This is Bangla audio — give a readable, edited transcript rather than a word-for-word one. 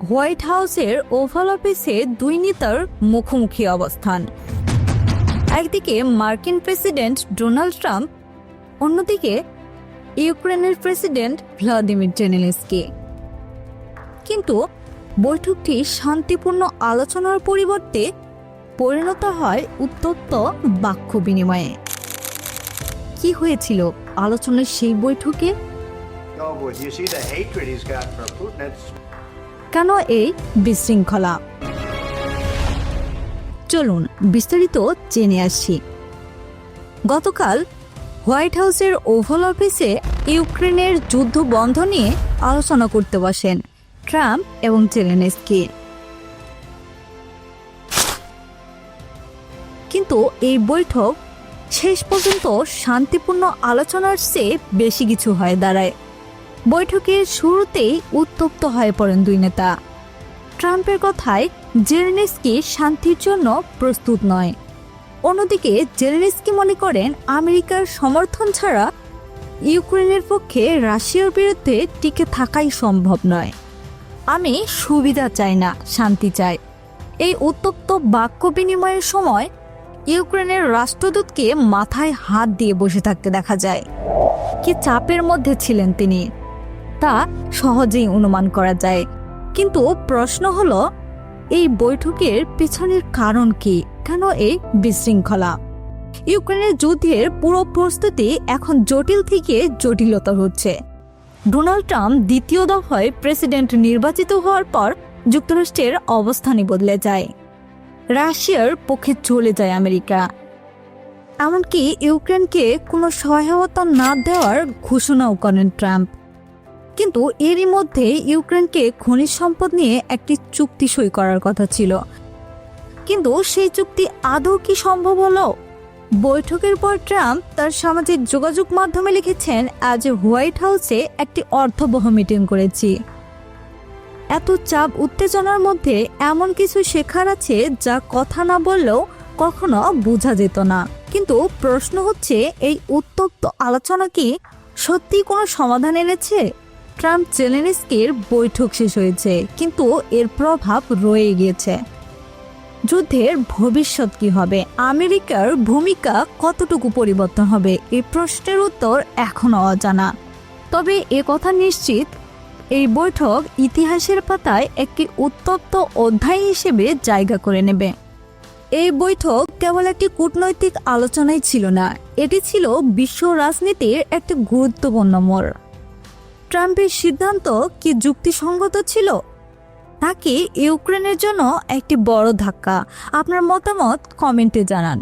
হোয়াইট হাউসের ওভাল অফিসে দুই নেতার মুখোমুখি অবস্থান। একদিকে মার্কিন প্রেসিডেন্ট ডোনাল্ড ট্রাম্প, অন্যদিকে ইউক্রেনের প্রেসিডেন্ট ভ্লাদিমির জেলেনস্কি। কিন্তু বৈঠকটি শান্তিপূর্ণ আলোচনার পরিবর্তে পরিণত হয় উত্তপ্ত বাক্য বিনিময়ে। কি হয়েছিল আলোচনার সেই বৈঠকে? কেন এই বিশৃঙ্খলা? চলুন বিস্তারিত জেনে আসি। গতকাল হোয়াইট হাউসের ওভাল অফিসে ইউক্রেনের যুদ্ধ বন্ধ নিয়ে আলোচনা করতে বসেন ট্রাম্প এবং জেলেনস্কি। কিন্তু এই বৈঠক শেষ পর্যন্ত শান্তিপূর্ণ আলোচনার চেয়ে বেশি কিছু হয়ে দাঁড়ায়। বৈঠকের শুরুতেই উত্তপ্ত হয়ে পড়েন দুই নেতা। ট্রাম্পের কথায় জেলেনস্কি শান্তির জন্য প্রস্তুত নয়। অন্যদিকে জেলেনস্কি মনে করেন আমেরিকার সমর্থন ছাড়া ইউক্রেনের পক্ষে রাশিয়ার বিরুদ্ধে টিকে থাকাই সম্ভব নয়। আমি সুবিধা চাই না, শান্তি চাই। এই উত্তপ্ত বাক্য বিনিময়ের সময় ইউক্রেনের রাষ্ট্রদূতকে মাথায় হাত দিয়ে বসে থাকতে দেখা যায়। কি চাপের মধ্যে ছিলেন তিনি তা সহজেই অনুমান করা যায়। কিন্তু প্রশ্ন হলো, এই বৈঠকের পেছনের কারণ কি? কেন এই বিশৃঙ্খলা? ইউক্রেনের যুদ্ধের পুরো প্রস্তুতি এখন জটিল থেকে জটিলতা হচ্ছে। ডোনাল্ড ট্রাম্প দ্বিতীয় দফায় প্রেসিডেন্ট নির্বাচিত হওয়ার পর যুক্তরাষ্ট্রের অবস্থানই বদলে যায়। রাশিয়ার পক্ষে চলে যায় আমেরিকা। এমনকি ইউক্রেনকে কোনো সহায়তা না দেওয়ার ঘোষণাও করেন ট্রাম্প। কিন্তু এরই মধ্যে ইউক্রেনকে খনিজ সম্পদ নিয়ে একটি চুক্তি সই করার কথা ছিল। কিন্তু সেই চুক্তি আদৌ কি সম্ভব হলো? বৈঠকের পর ট্রাম্প তার সামাজিক যোগাযোগ মাধ্যমে লিখেছেন, আজ হোয়াইট হাউসে একটি অর্থবহ মিটিং করেছি। এত চাপ উত্তেজনার মধ্যে এমন কিছু শেখার আছে যা কথা না বললেও কখনো বোঝা যেত না। কিন্তু প্রশ্ন হচ্ছে, এই উত্তপ্ত আলোচনা কি সত্যি কোনো সমাধান এনেছে? ট্রাম্প জেলেনস্কির বৈঠক শেষ হয়েছে, কিন্তু এর প্রভাব রয়ে গিয়েছে। যুদ্ধের ভবিষ্যৎ কি হবে? আমেরিকার ভূমিকা কতটুকু পরিবর্তন হবে? এই প্রশ্নের উত্তর এখনো অজানা। তবে এ কথা নিশ্চিত, এই বৈঠক ইতিহাসের পাতায় একটি উত্তপ্ত অধ্যায় হিসেবে জায়গা করে নেবে। এই বৈঠক কেবল একটি কূটনৈতিক আলোচনাই ছিল না, এটি ছিল বিশ্ব রাজনীতির একটি গুরুত্বপূর্ণ মোড়। ট্রাম্পের সিদ্ধান্ত কি যুক্তিসঙ্গত ছিল, নাকি ইউক্রেনের জন্য একটি বড় ধাক্কা? আপনার মতামত কমেন্টে জানান।